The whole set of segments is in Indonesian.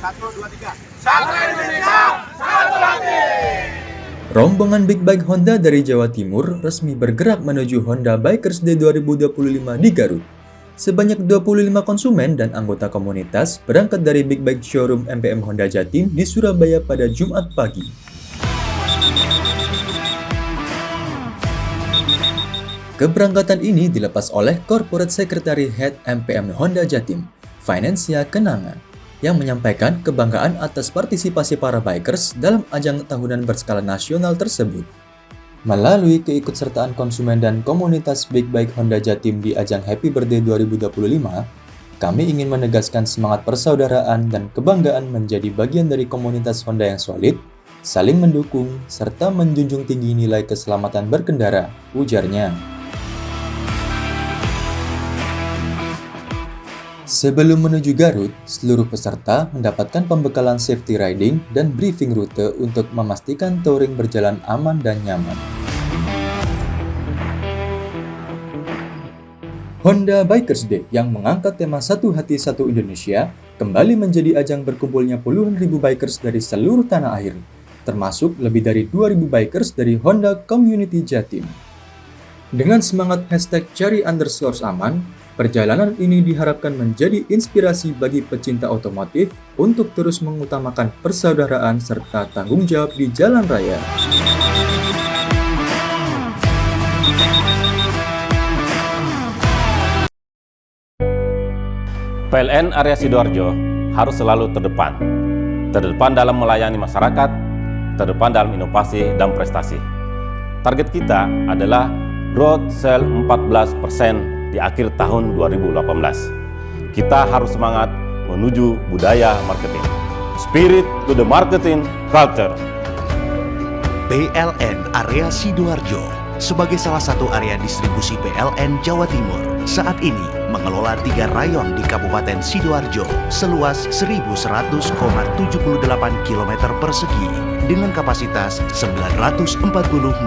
1, 2, 3. Satu Indonesia, satu hati. Rombongan Big Bike Honda dari Jawa Timur resmi bergerak menuju Honda Bikers Day 2025 di Garut. Sebanyak 25 konsumen dan anggota komunitas berangkat dari Big Bike Showroom MPM Honda Jatim di Surabaya pada Jumat pagi. Keberangkatan ini dilepas oleh Corporate Secretary Head MPM Honda Jatim, Financia Kenanga, yang menyampaikan kebanggaan atas partisipasi para bikers dalam ajang tahunan berskala nasional tersebut. Melalui keikutsertaan konsumen dan komunitas Big Bike Honda Jatim di ajang Happy Birthday 2025, kami ingin menegaskan semangat persaudaraan dan kebanggaan menjadi bagian dari komunitas Honda yang solid, saling mendukung, serta menjunjung tinggi nilai keselamatan berkendara, ujarnya. Sebelum menuju Garut, seluruh peserta mendapatkan pembekalan safety riding dan briefing rute untuk memastikan touring berjalan aman dan nyaman. Honda Bikers Day yang mengangkat tema Satu Hati Satu Indonesia kembali menjadi ajang berkumpulnya puluhan ribu bikers dari seluruh tanah air, termasuk lebih dari 2.000 bikers dari Honda Community Jatim. Dengan semangat #cari_aman, perjalanan ini diharapkan menjadi inspirasi bagi pecinta otomotif untuk terus mengutamakan persaudaraan serta tanggung jawab di jalan raya. PLN area Sidoarjo harus selalu terdepan dalam melayani masyarakat, terdepan dalam inovasi dan prestasi. Target kita adalah growth sale 14% di akhir tahun 2018. Kita harus semangat menuju budaya marketing. Spirit to the marketing culture. PLN area Sidoarjo sebagai salah satu area distribusi PLN Jawa Timur saat ini mengelola 3 rayon di Kabupaten Sidoarjo seluas 1.100,78 km persegi dengan kapasitas 940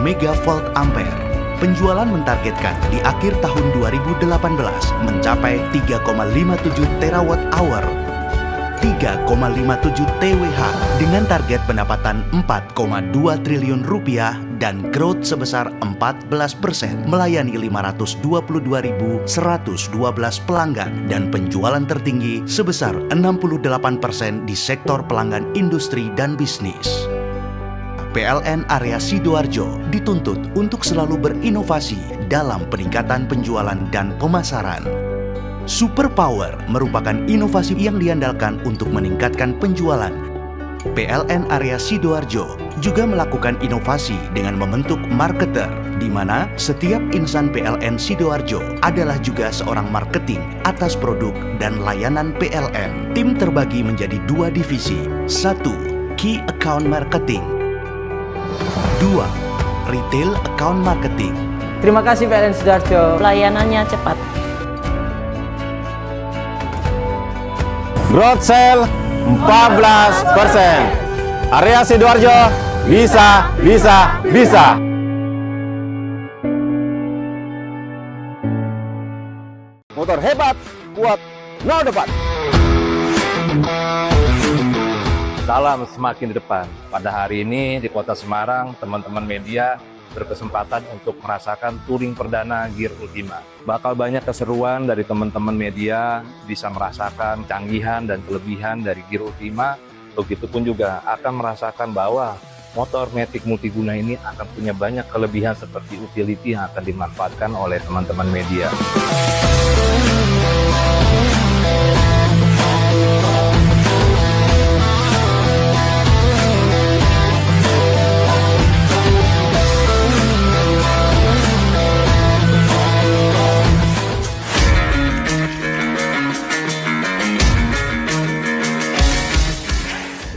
megavolt ampere. Penjualan mentargetkan di akhir tahun 2018 mencapai 3,57 terawatt hour, 3,57 TWh dengan target pendapatan 4,2 triliun rupiah dan growth sebesar 14% melayani 522.112 pelanggan dan penjualan tertinggi sebesar 68% di sektor pelanggan industri dan bisnis. PLN area Sidoarjo dituntut untuk selalu berinovasi dalam peningkatan penjualan dan pemasaran. Superpower merupakan inovasi yang diandalkan untuk meningkatkan penjualan. PLN area Sidoarjo juga melakukan inovasi dengan membentuk marketer, di mana setiap insan PLN Sidoarjo adalah juga seorang marketing atas produk dan layanan PLN. Tim terbagi menjadi 2 divisi. 1. Key Account Marketing. 2. Retail Account Marketing. Terima kasih PLN Sidoarjo. Pelayanannya cepat. Growth sale 14%. Area Sidoarjo bisa. Motor hebat, kuat, no debat. Salam semakin di depan. Pada hari ini di Kota Semarang, teman-teman media berkesempatan untuk merasakan touring perdana Gear Ultima. Bakal banyak keseruan dari teman-teman media, bisa merasakan canggihan dan kelebihan dari Gear Ultima. Begitupun juga akan merasakan bahwa motor Matic multiguna ini akan punya banyak kelebihan seperti utility yang akan dimanfaatkan oleh teman-teman media.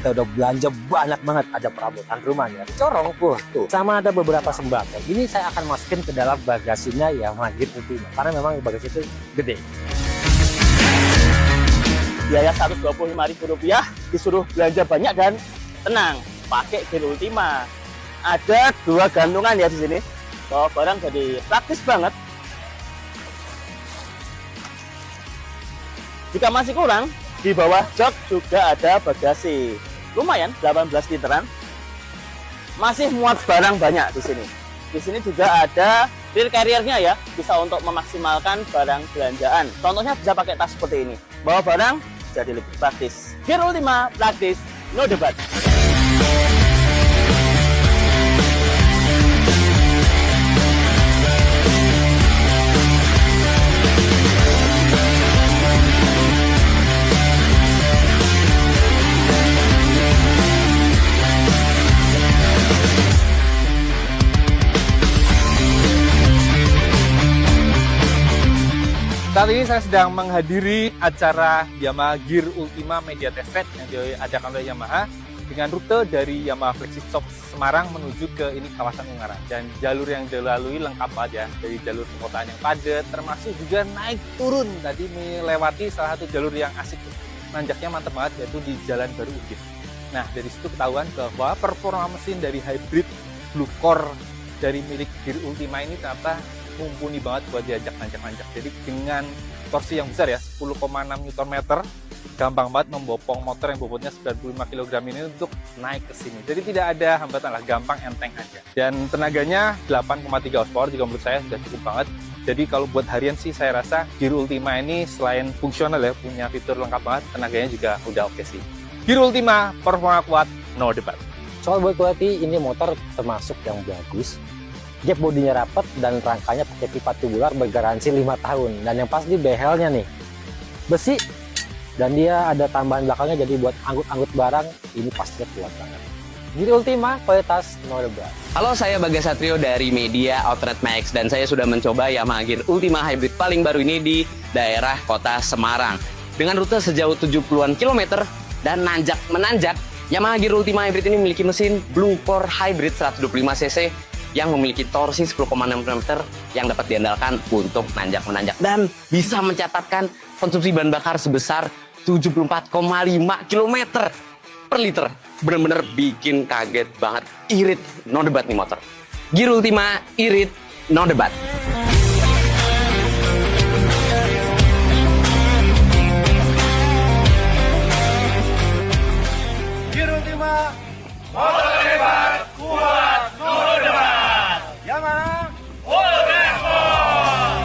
Kita udah belanja banyak banget, ada perabotan rumah ya, corong tuh, sama ada beberapa sembako. Ini saya akan masukin ke dalam bagasinya ya Gear Ultima, karena memang bagasi itu gede. Biaya Rp125.000 disuruh belanja banyak dan tenang, pakai Gear Ultima. Ada 2 gantungan ya di sini. Bawa barang jadi praktis banget. Jika masih kurang, Di bawah jok juga ada bagasi. Lumayan 18 literan. Masih muat barang banyak di sini. Di sini juga ada rear carrier-nya ya, bisa untuk memaksimalkan barang belanjaan. Contohnya bisa pakai tas seperti ini. Bawa barang jadi lebih praktis. Gear Ultima praktis, no debat. Saat ini saya sedang menghadiri acara Yamaha Gear Ultima Media Test Track yang diadakan oleh Yamaha dengan rute dari Yamaha Flagship Shop Semarang menuju ke ini kawasan Ungaran. Dan jalur yang dilalui lengkap banget ya, dari jalur perkotaan yang padat, termasuk juga naik turun. Tadi melewati salah satu jalur yang asik, nanjaknya mantep banget, yaitu di Jalan Baru Ugin. Nah, dari situ ketahuan bahwa performa mesin dari hybrid Blue Core dari milik Gear Ultima ini ternyata mumpuni banget buat diajak nanjak-nanjak. Jadi dengan torsi yang besar ya, 10,6 Nm, gampang banget membopong motor yang bobotnya 95 kg ini untuk naik ke sini. Jadi tidak ada hambatan lah, gampang enteng aja. Dan tenaganya 8,3 horsepower juga menurut saya sudah cukup banget. Jadi kalau buat harian sih saya rasa Gear Ultima ini selain fungsional ya, punya fitur lengkap banget, tenaganya juga udah oke sih. Gear Ultima, performa kuat, no debat. Soal build quality, ini motor termasuk yang bagus. Gap bodinya rapat dan rangkanya pakai pipa tubular bergaransi 5 tahun. Dan yang pasti behelnya nih besi, dan dia ada tambahan belakangnya, jadi buat angkut-angkut barang ini pastinya kuat banget. Gear Ultima, kualitas no debat. Halo, saya Bagas Satrio dari Media Outlet Max dan saya sudah mencoba Yamaha Gear Ultima Hybrid paling baru ini di daerah kota Semarang. Dengan rute sejauh 70-an kilometer dan nanjak-menanjak, Yamaha Gear Ultima Hybrid ini memiliki mesin Blue Core Hybrid 125cc yang memiliki torsi 10,6 Nm yang dapat diandalkan untuk nanjak-menanjak dan bisa mencatatkan konsumsi bahan bakar sebesar 74,5 km per liter. Bener-bener bikin kaget banget, irit, no debat nih motor. Gear Ultima, irit, no debat. Gear Ultima, motor hebat, kuat, no debat. Yamaha, all respon.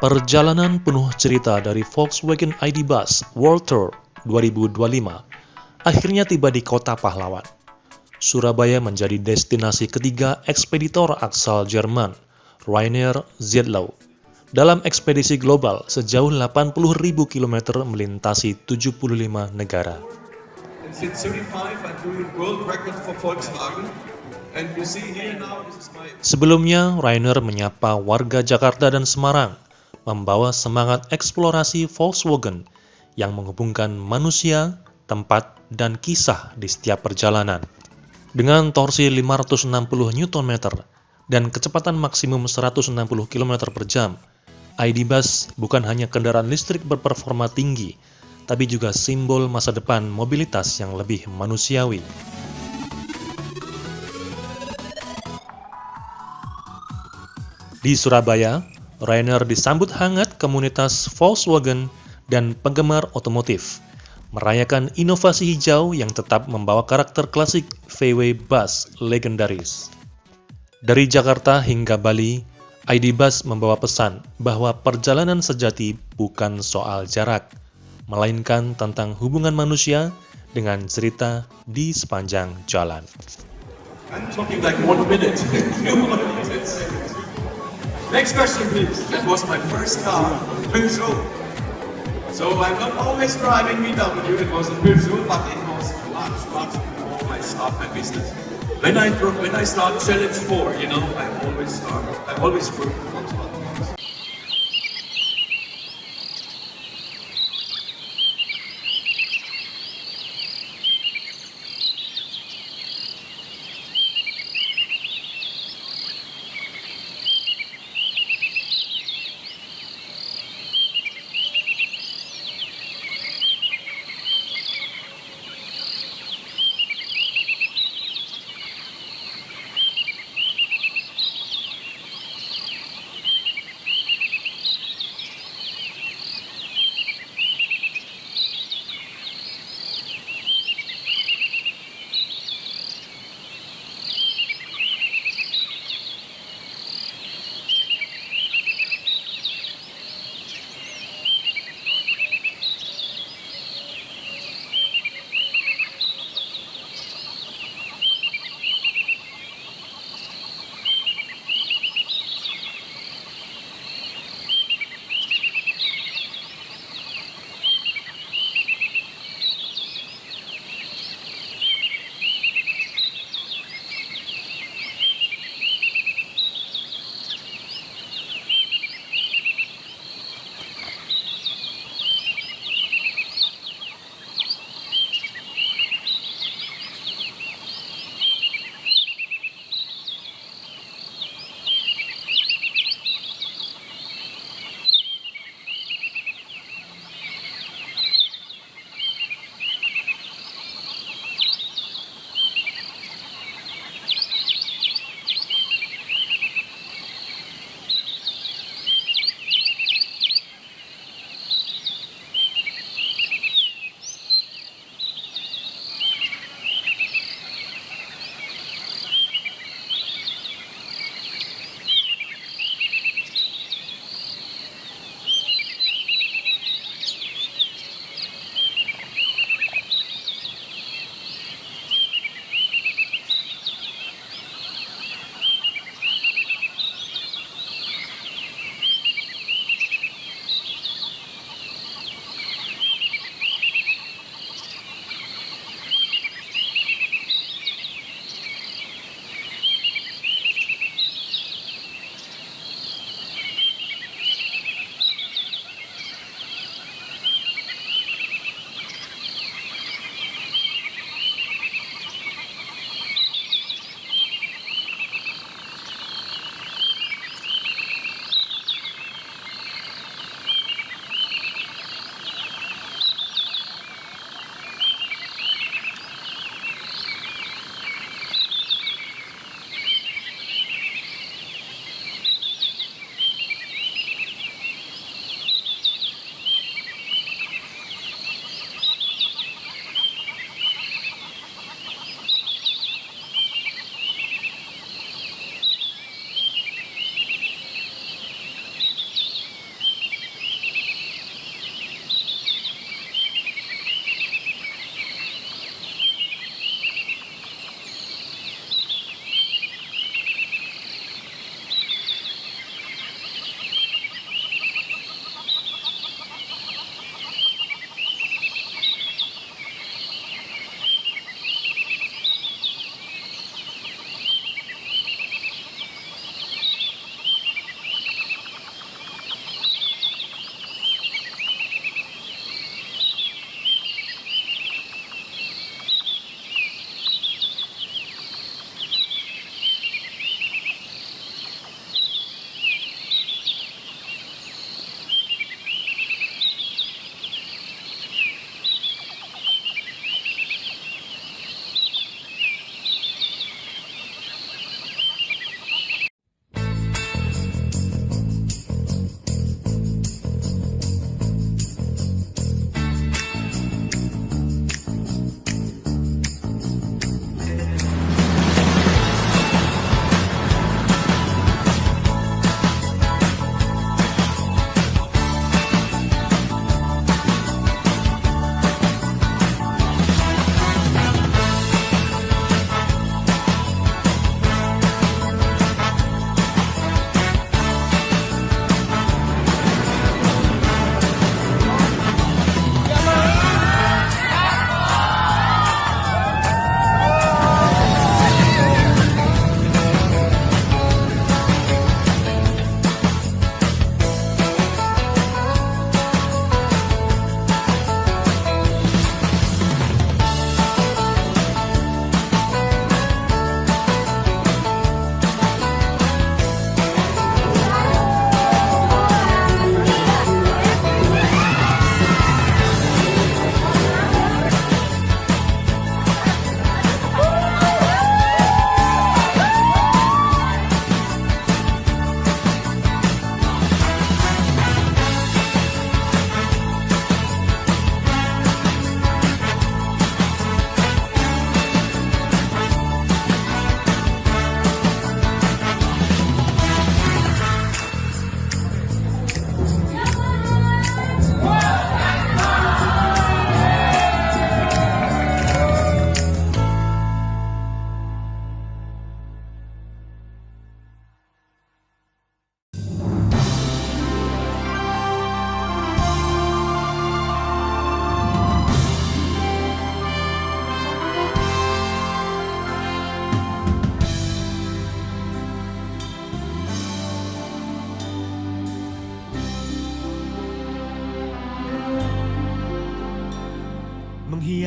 Perjalanan penuh cerita dari Volkswagen ID Buzz World Tour 2025 akhirnya tiba di kota pahlawan. Surabaya menjadi destinasi ketiga ekspeditor asal Jerman, Rainer Zietlow, dalam ekspedisi global sejauh 80.000 km melintasi 75 negara. Sebelumnya, Rainer menyapa warga Jakarta dan Semarang, membawa semangat eksplorasi Volkswagen yang menghubungkan manusia, tempat, dan kisah di setiap perjalanan. Dengan torsi 560 Nm dan kecepatan maksimum 160 km per jam, ID Buzz bukan hanya kendaraan listrik berperforma tinggi, tapi juga simbol masa depan mobilitas yang lebih manusiawi. Di Surabaya, Rainer disambut hangat komunitas Volkswagen dan penggemar otomotif, merayakan inovasi hijau yang tetap membawa karakter klasik VW Buzz legendaris. Dari Jakarta hingga Bali, ID Buzz membawa pesan bahwa perjalanan sejati bukan soal jarak, melainkan tentang hubungan manusia dengan cerita di sepanjang jalan. I'm talking like 1 minute. Next question, please. That was my first car, Peugeot. So I'm not always driving VW. It was a Peugeot, but it was much before I start my business. When I start Challenge 4, I always work on Volkswagen.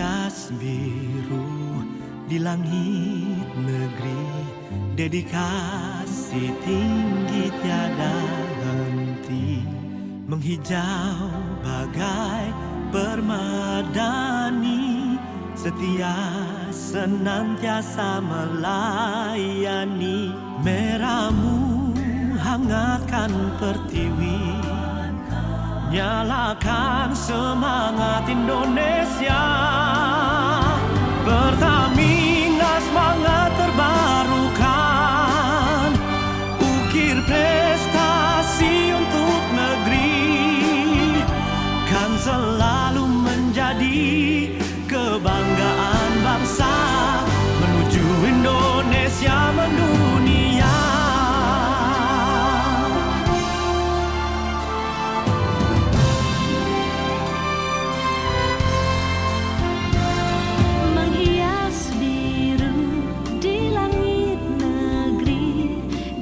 menghias biru di langit negeri, dedikasi tinggi tiada henti, menghijau bagai permadani, setia senantiasa melayani. Merahmu hangatkan pertiwi, nyalakan semangat Indonesia. Pertamina semangat terbarukan, ukir prestasi untuk negeri, kan selalu menjadi kebanggaan bangsa, menuju Indonesia mendunia.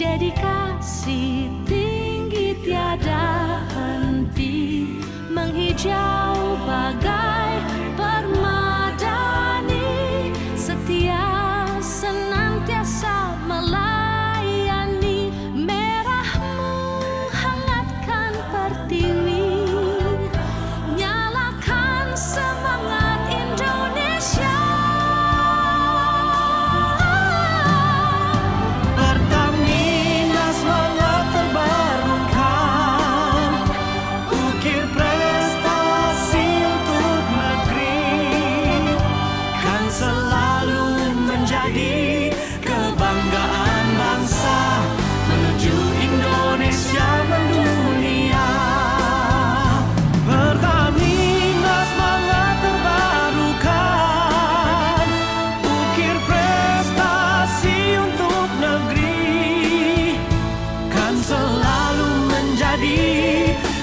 Dedikasi tinggi tiada henti, menghijau bagai permadani, setia senantiasa melayani. Merahmu hangatkan pertiwi, nyalakan semangat Indonesia.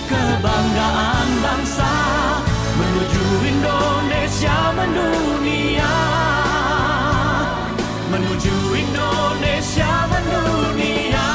Kebanggaan bangsa, menuju Indonesia mendunia, menuju Indonesia mendunia.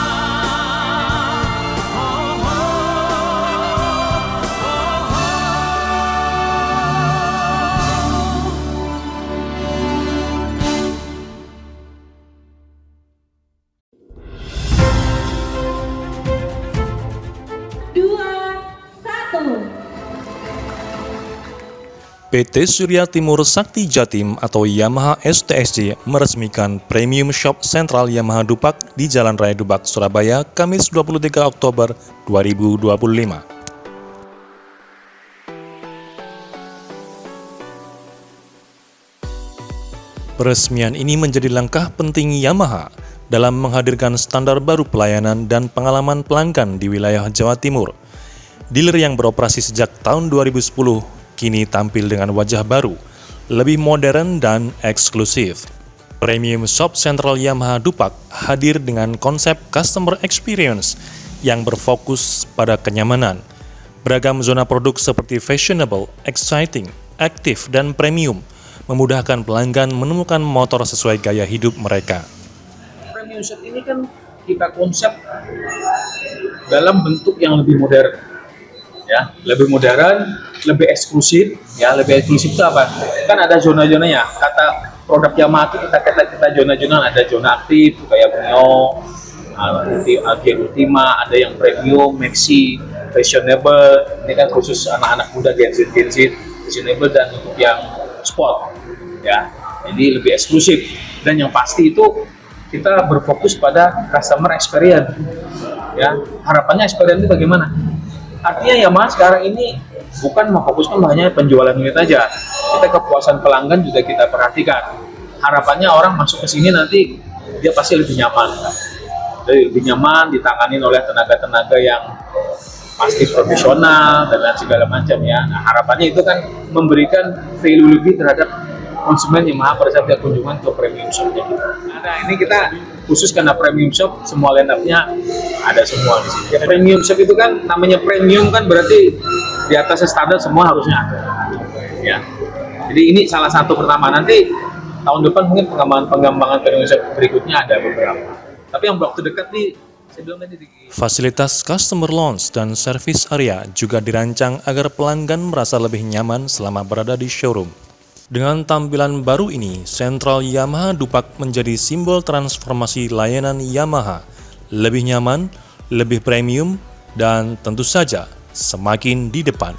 PT Surya Timur Sakti Jatim atau Yamaha STSJ meresmikan Premium Shop Sentral Yamaha Dupak di Jalan Raya Dubak, Surabaya, Kamis 23 Oktober 2025. Peresmian ini menjadi langkah penting Yamaha dalam menghadirkan standar baru pelayanan dan pengalaman pelanggan di wilayah Jawa Timur. Dealer yang beroperasi sejak tahun 2010 kini tampil dengan wajah baru, lebih modern dan eksklusif. Premium Shop Sentral Yamaha Dupak hadir dengan konsep customer experience yang berfokus pada kenyamanan. Beragam zona produk seperti fashionable, exciting, aktif, dan premium memudahkan pelanggan menemukan motor sesuai gaya hidup mereka. Premium Shop ini kan kita konsep dalam bentuk yang lebih modern. Ya, lebih modern, lebih eksklusif. Ya, lebih eksklusif itu apa? Kan ada zona-zonanya. Kata produk Yamaha itu kita zona-zona, ada zona aktif kayak Mio, Gear Ultima, ada yang premium, maxi, fashionable. Ini kan khusus anak-anak muda Gen Z, fashionable, dan untuk yang sport. Ya, jadi lebih eksklusif. Dan yang pasti itu kita berfokus pada customer experience. Ya, harapannya experience itu bagaimana? Artinya Yamaha sekarang ini bukan memfokuskan hanya penjualan unit aja, kita kepuasan pelanggan juga kita perhatikan. Harapannya orang masuk ke sini nanti dia pasti lebih nyaman, lebih nyaman ditangani oleh tenaga-tenaga yang pasti profesional dan lain segala macam ya. Nah, harapannya itu kan memberikan value lebih terhadap konsumen Yamaha pada saat dia kunjungan ke premium shop-nya kita. Nah, ini kita khusus karena premium shop, semua line up-nya ada semua di sini. Ya, premium shop itu kan namanya premium kan berarti di atas standar semua harusnya ada. Ya. Jadi ini salah satu pertama. Nanti tahun depan mungkin pengembangan premium shop berikutnya ada beberapa. Tapi yang waktu dekat nih saya bilang tadi fasilitas customer lounge dan service area juga dirancang agar pelanggan merasa lebih nyaman selama berada di showroom. Dengan tampilan baru ini, Sentral Yamaha Dupak menjadi simbol transformasi layanan Yamaha. Lebih nyaman, lebih premium, dan tentu saja semakin di depan.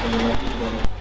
Terima kasih.